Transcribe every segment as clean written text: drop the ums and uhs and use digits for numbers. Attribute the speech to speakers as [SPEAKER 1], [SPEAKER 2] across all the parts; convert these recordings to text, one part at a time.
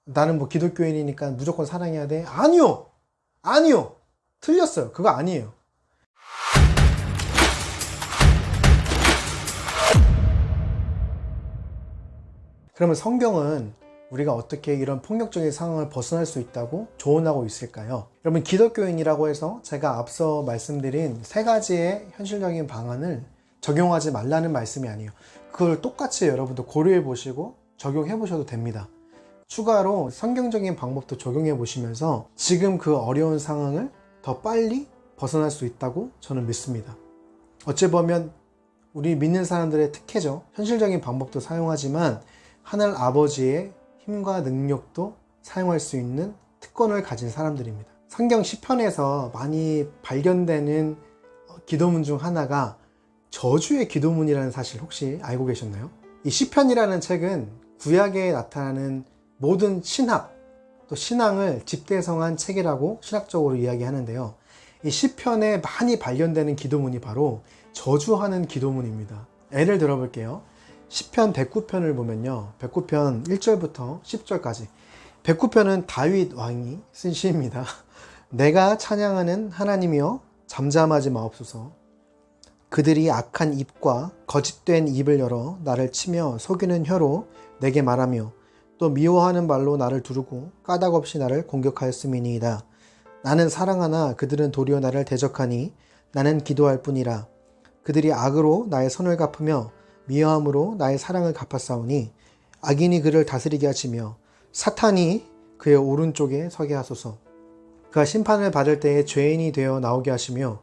[SPEAKER 1] 나는 뭐 기독교인이니까 무조건 사랑해야 돼? 아니요! 아니요! 틀렸어요. 그거 아니에요. 그러면 성경은 우리가 어떻게 이런 폭력적인 상황을 벗어날 수 있다고 조언하고 있을까요? 여러분, 기독교인이라고 해서 제가 앞서 말씀드린 세 가지의 현실적인 방안을 적용하지 말라는 말씀이 아니에요. 그걸 똑같이 여러분도 고려해 보시고 적용해 보셔도 됩니다. 추가로 성경적인 방법도 적용해 보시면서 지금 그 어려운 상황을 더 빨리 벗어날 수 있다고 저는 믿습니다. 어찌 보면 우리 믿는 사람들의 특혜죠. 현실적인 방법도 사용하지만 하늘 아버지의 힘과 능력도 사용할 수 있는 특권을 가진 사람들입니다. 성경 시편에서 많이 발견되는 기도문 중 하나가 저주의 기도문이라는 사실 혹시 알고 계셨나요? 이 시편이라는 책은 구약에 나타나는 모든 신학, 또 신앙을 집대성한 책이라고 신학적으로 이야기하는데요. 이 시편에 많이 발견되는 기도문이 바로 저주하는 기도문입니다. 예를 들어볼게요. 시편 109편을 보면요. 109편 1절부터 10절까지. 109편은 다윗 왕이 쓴 시입니다. 내가 찬양하는 하나님이여 잠잠하지 마옵소서. 그들이 악한 입과 거짓된 입을 열어 나를 치며 속이는 혀로 내게 말하며 또 미워하는 말로 나를 두르고 까닭없이 나를 공격하였음이니이다. 나는 사랑하나 그들은 도리어 나를 대적하니 나는 기도할 뿐이라. 그들이 악으로 나의 선을 갚으며 미워함으로 나의 사랑을 갚았사오니 악인이 그를 다스리게 하시며 사탄이 그의 오른쪽에 서게 하소서. 그가 심판을 받을 때에 죄인이 되어 나오게 하시며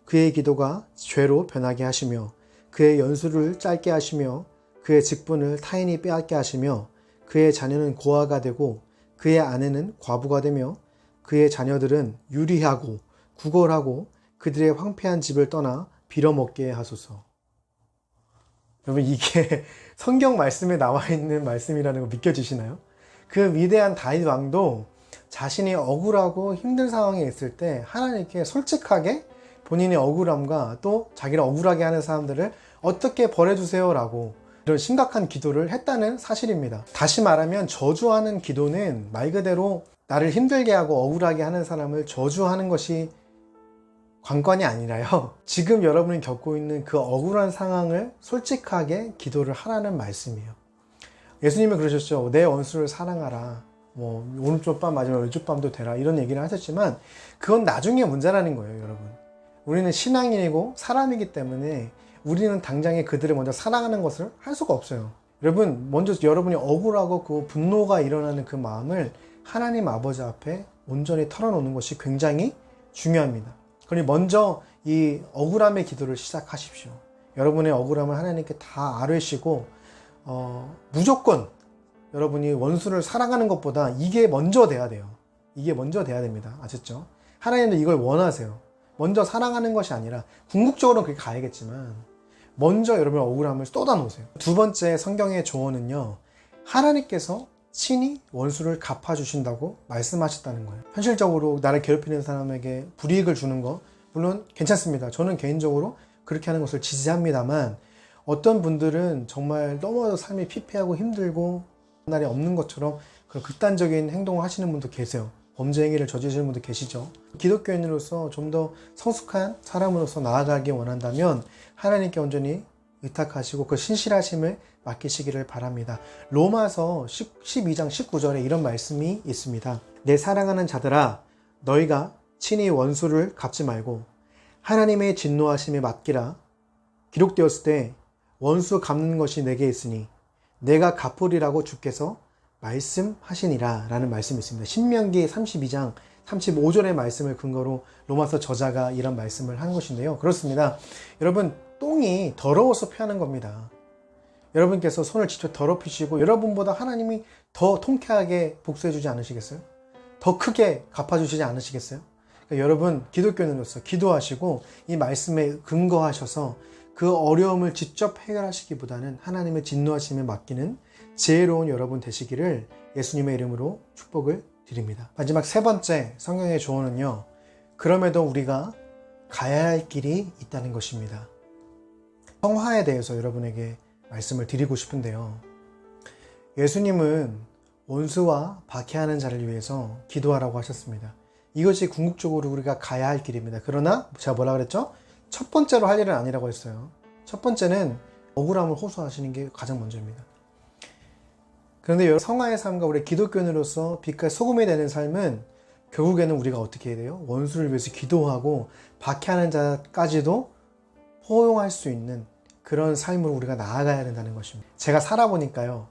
[SPEAKER 1] 그의 기도가 죄로 변하게 하시며 그의 연수를 짧게 하시며 그의 직분을 타인이 빼앗게 하시며 그의 자녀는 고아가 되고 그의 아내는 과부가 되며 그의 자녀들은 유리하고 구걸하고 그들의 황폐한 집을 떠나 빌어먹게 하소서. 여러분, 이게 성경 말씀에 나와 있는 말씀이라는 거 믿겨지시나요? 그 위대한 다윗 왕도 자신이 억울하고 힘든 상황에 있을 때 하나님께 솔직하게 본인의 억울함과 또 자기를 억울하게 하는 사람들을 어떻게 벌해주세요 라고 이런 심각한 기도를 했다는 사실입니다. 다시 말하면 저주하는 기도는 말 그대로 나를 힘들게 하고 억울하게 하는 사람을 저주하는 것이 관건이 아니라요. 지금 여러분이 겪고 있는 그 억울한 상황을 솔직하게 기도를 하라는 말씀이에요. 예수님은 그러셨죠. 내 원수를 사랑하라. 뭐 오른쪽 뺨 맞으면 왼쪽 뺨도 되라. 이런 얘기를 하셨지만 그건 나중에 문제라는 거예요, 여러분. 우리는 신앙인이고 사람이기 때문에 우리는 당장에 그들을 먼저 사랑하는 것을 할 수가 없어요. 여러분, 먼저 여러분이 억울하고 그 분노가 일어나는 그 마음을 하나님 아버지 앞에 온전히 털어놓는 것이 굉장히 중요합니다. 그러니 먼저 이 억울함의 기도를 시작하십시오. 여러분의 억울함을 하나님께 다 아뢰시고 무조건 여러분이 원수를 사랑하는 것보다 이게 먼저 돼야 돼요. 이게 먼저 돼야 됩니다. 아셨죠? 하나님도 이걸 원하세요. 먼저 사랑하는 것이 아니라 궁극적으로는 그렇게 가야겠지만 먼저 여러분의 억울함을 쏟아놓으세요. 두 번째 성경의 조언은요. 하나님께서 친히 원수를 갚아주신다고 말씀하셨다는 거예요. 현실적으로 나를 괴롭히는 사람에게 불이익을 주는 거 물론 괜찮습니다. 저는 개인적으로 그렇게 하는 것을 지지합니다만 어떤 분들은 정말 너무 삶이 피폐하고 힘들고 날이 없는 것처럼 그런 극단적인 행동을 하시는 분도 계세요. 범죄 행위를 저지르시는 분도 계시죠. 기독교인으로서 좀 더 성숙한 사람으로서 나아가기 원한다면 하나님께 온전히 의탁하시고 그 신실하심을 맡기시기를 바랍니다. 로마서 12장 19절에 이런 말씀이 있습니다. 내 사랑하는 자들아 너희가 친히 원수를 갚지 말고 하나님의 진노하심에 맡기라. 기록되었을 때 원수 갚는 것이 내게 있으니 내가 갚으리라고 주께서 말씀하시니라 라는 말씀이 있습니다. 신명기 32장 35절의 말씀을 근거로 로마서 저자가 이런 말씀을 한 것인데요. 그렇습니다. 여러분, 똥이 더러워서 패하는 겁니다. 여러분께서 손을 직접 더럽히시고 여러분보다 하나님이 더 통쾌하게 복수해주지 않으시겠어요? 더 크게 갚아주시지 않으시겠어요? 그러니까 여러분, 기독교인으로서 기도하시고 이 말씀에 근거하셔서 그 어려움을 직접 해결하시기보다는 하나님의 진노하심에 맡기는 지혜로운 여러분 되시기를 예수님의 이름으로 축복을 드립니다. 마지막 세 번째 성경의 조언은요. 그럼에도 우리가 가야 할 길이 있다는 것입니다. 성화에 대해서 여러분에게 말씀을 드리고 싶은데요. 예수님은 원수와 박해하는 자를 위해서 기도하라고 하셨습니다. 이것이 궁극적으로 우리가 가야 할 길입니다. 그러나 제가 뭐라 그랬죠? 첫 번째로 할 일은 아니라고 했어요. 첫 번째는 억울함을 호소하시는 게 가장 먼저입니다. 그런데 성화의 삶과 우리 기독교인으로서 빛과 소금이 되는 삶은 결국에는 우리가 어떻게 해야 돼요? 원수를 위해서 기도하고 박해하는 자까지도 포용할 수 있는 그런 삶으로 우리가 나아가야 된다는 것입니다. 제가 살아보니까요.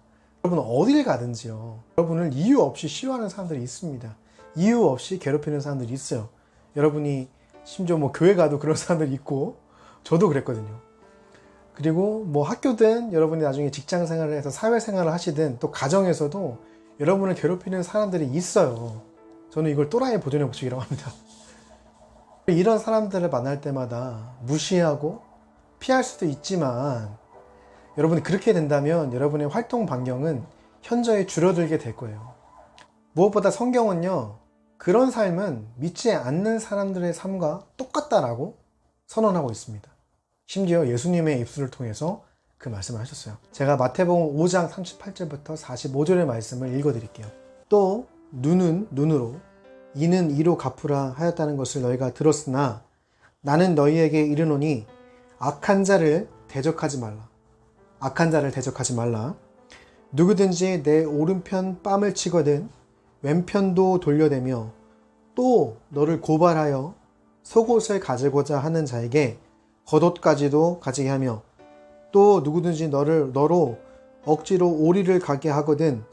[SPEAKER 1] 여러분 어딜 가든지요. 여러분을 이유 없이 싫어하는 사람들이 있습니다. 이유 없이 괴롭히는 사람들이 있어요. 여러분이 심지어 교회 가도 그런 사람들이 있고 저도 그랬거든요. 그리고 학교든 여러분이 나중에 직장 생활을 해서 사회 생활을 하시든 또 가정에서도 여러분을 괴롭히는 사람들이 있어요. 저는 이걸 또라이 보존의 법칙이라고 합니다. 이런 사람들을 만날 때마다 무시하고 피할 수도 있지만 여러분이 그렇게 된다면 여러분의 활동 반경은 현저히 줄어들게 될 거예요. 무엇보다 성경은요, 그런 삶은 믿지 않는 사람들의 삶과 똑같다라고 선언하고 있습니다. 심지어 예수님의 입술을 통해서 그 말씀을 하셨어요. 제가 마태복음 5장 38절부터 45절의 말씀을 읽어드릴게요. 또 눈은 눈으로 이는 이로 갚으라 하였다는 것을 너희가 들었으나 나는 너희에게 이르노니 악한 자를 대적하지 말라. 악한 자를 대적하지 말라. 누구든지 내 오른편 뺨을 치거든 왼편도 돌려대며 또 너를 고발하여 속옷을 가지고자 하는 자에게 겉옷까지도 가지게 하며 또 누구든지 너로 억지로 오리를 가게 하거든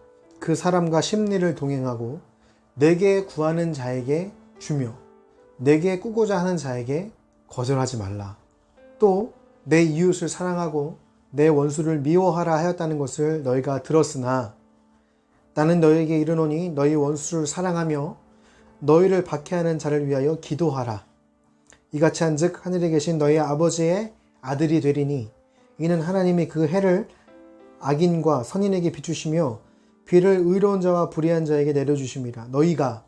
[SPEAKER 1] 그 사람과 심리를 동행하고 내게 구하는 자에게 주며 내게 꾸고자 하는 자에게 거절하지 말라. 또 내 이웃을 사랑하고 내 원수를 미워하라 하였다는 것을 너희가 들었으나 나는 너희에게 이르노니 너희 원수를 사랑하며 너희를 박해하는 자를 위하여 기도하라. 이같이 한즉 하늘에 계신 너희 아버지의 아들이 되리니 이는 하나님이 그 해를 악인과 선인에게 비추시며 비를 의로운 자와 불의한 자에게 내려주심이라. 너희가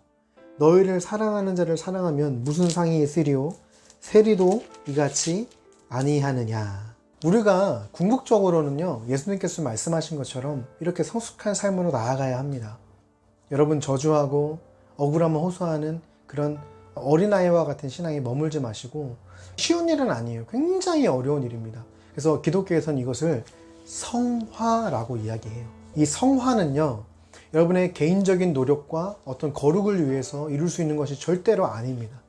[SPEAKER 1] 너희를 사랑하는 자를 사랑하면 무슨 상이 있으리요? 세리도 이같이 아니하느냐. 우리가 궁극적으로는요, 예수님께서 말씀하신 것처럼 이렇게 성숙한 삶으로 나아가야 합니다. 여러분 저주하고 억울함을 호소하는 그런 어린아이와 같은 신앙에 머물지 마시고, 쉬운 일은 아니에요. 굉장히 어려운 일입니다. 그래서 기독교에서는 이것을 성화라고 이야기해요. 이 성화는요, 여러분의 개인적인 노력과 어떤 거룩을 위해서 이룰 수 있는 것이 절대로 아닙니다.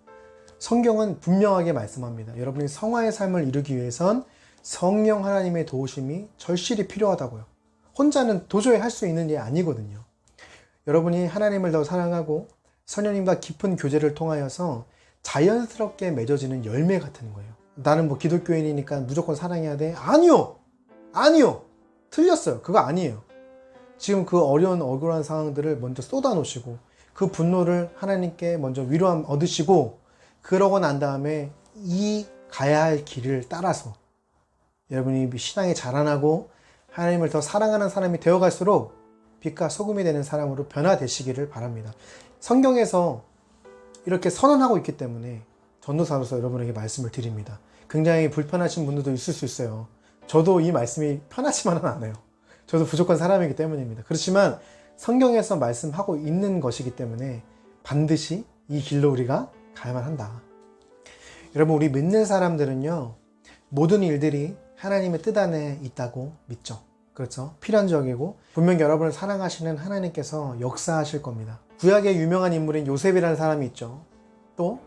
[SPEAKER 1] 성경은 분명하게 말씀합니다. 여러분이 성화의 삶을 이루기 위해선 성령 하나님의 도우심이 절실히 필요하다고요. 혼자는 도저히 할 수 있는 일이 아니거든요. 여러분이 하나님을 더 사랑하고 성령님과 깊은 교제를 통하여서 자연스럽게 맺어지는 열매 같은 거예요. 나는 기독교인이니까 무조건 사랑해야 돼? 아니요! 틀렸어요. 그거 아니에요. 지금 그 어려운 억울한 상황들을 먼저 쏟아 놓으시고 그 분노를 하나님께 먼저 위로함 얻으시고, 그러고 난 다음에 이 가야 할 길을 따라서 여러분이 신앙이 자라나고 하나님을 더 사랑하는 사람이 되어갈수록 빛과 소금이 되는 사람으로 변화되시기를 바랍니다. 성경에서 이렇게 선언하고 있기 때문에 전도사로서 여러분에게 말씀을 드립니다. 굉장히 불편하신 분들도 있을 수 있어요. 저도 이 말씀이 편하지만은 않아요. 저도 부족한 사람이기 때문입니다. 그렇지만 성경에서 말씀하고 있는 것이기 때문에 반드시 이 길로 우리가 가야만 한다. 여러분, 우리 믿는 사람들은요, 모든 일들이 하나님의 뜻 안에 있다고 믿죠. 그렇죠? 필연적이고 분명히 여러분을 사랑하시는 하나님께서 역사하실 겁니다. 구약의 유명한 인물인 요셉이라는 사람이 있죠. 또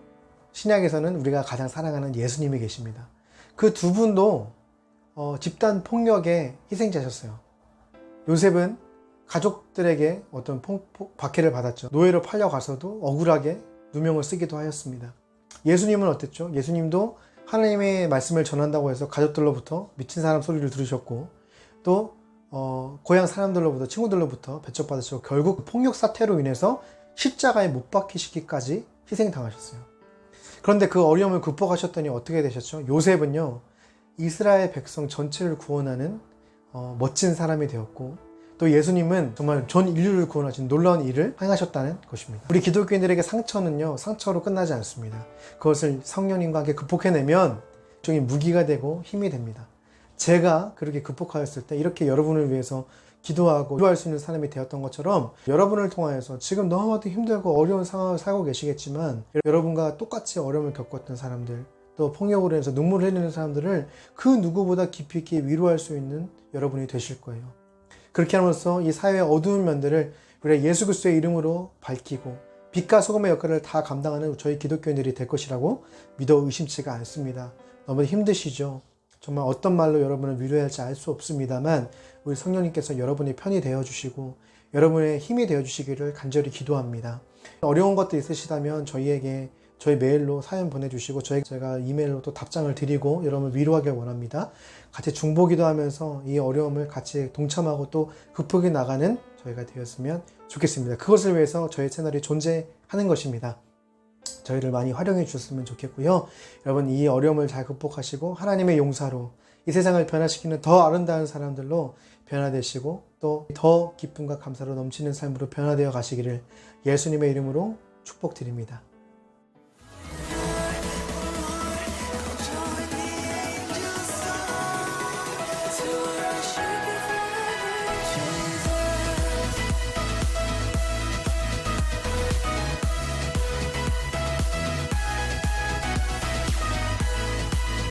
[SPEAKER 1] 신약에서는 우리가 가장 사랑하는 예수님이 계십니다. 그 두 분도 집단 폭력의 희생자셨어요. 요셉은 가족들에게 어떤 박해를 받았죠. 노예로 팔려가서도 억울하게 누명을 쓰기도 하였습니다. 예수님은 어땠죠? 예수님도 하나님의 말씀을 전한다고 해서 가족들로부터 미친 사람 소리를 들으셨고, 또 고향 사람들로부터, 친구들로부터 배척받으시고, 결국 폭력 사태로 인해서 십자가에 못 박히시기까지 희생당하셨어요. 그런데 그 어려움을 극복하셨더니 어떻게 되셨죠? 요셉은요, 이스라엘 백성 전체를 구원하는 멋진 사람이 되었고, 또 예수님은 정말 전 인류를 구원하신 놀라운 일을 행하셨다는 것입니다. 우리 기독교인들에게 상처는요, 상처로 끝나지 않습니다. 그것을 성령님과 함께 극복해내면 일종의 무기가 되고 힘이 됩니다. 제가 그렇게 극복하였을 때 이렇게 여러분을 위해서 기도하고 위로할 수 있는 사람이 되었던 것처럼 여러분을 통하여서 지금 너무나도 힘들고 어려운 상황을 살고 계시겠지만 여러분과 똑같이 어려움을 겪었던 사람들, 또 폭력으로 인해서 눈물을 흘리는 사람들을 그 누구보다 깊이 있게 위로할 수 있는 여러분이 되실 거예요. 그렇게 함으로써 이 사회의 어두운 면들을 우리가 예수 그리스도의 이름으로 밝히고 빛과 소금의 역할을 다 감당하는 저희 기독교인들이 될 것이라고 믿어 의심치가 않습니다. 너무 힘드시죠? 정말 어떤 말로 여러분을 위로해야 할지 알 수 없습니다만 우리 성령님께서 여러분의 편이 되어주시고 여러분의 힘이 되어주시기를 간절히 기도합니다. 어려운 것도 있으시다면 저희에게 저희 메일로 사연 보내주시고 제가 이메일로 또 답장을 드리고 여러분을 위로하길 원합니다. 같이 중보기도 하면서 이 어려움을 같이 동참하고 또 극복해 나가는 저희가 되었으면 좋겠습니다. 그것을 위해서 저희 채널이 존재하는 것입니다. 저희를 많이 활용해 주셨으면 좋겠고요. 여러분 이 어려움을 잘 극복하시고 하나님의 용사로 이 세상을 변화시키는 더 아름다운 사람들로 변화되시고 또 더 기쁨과 감사로 넘치는 삶으로 변화되어 가시기를 예수님의 이름으로 축복드립니다.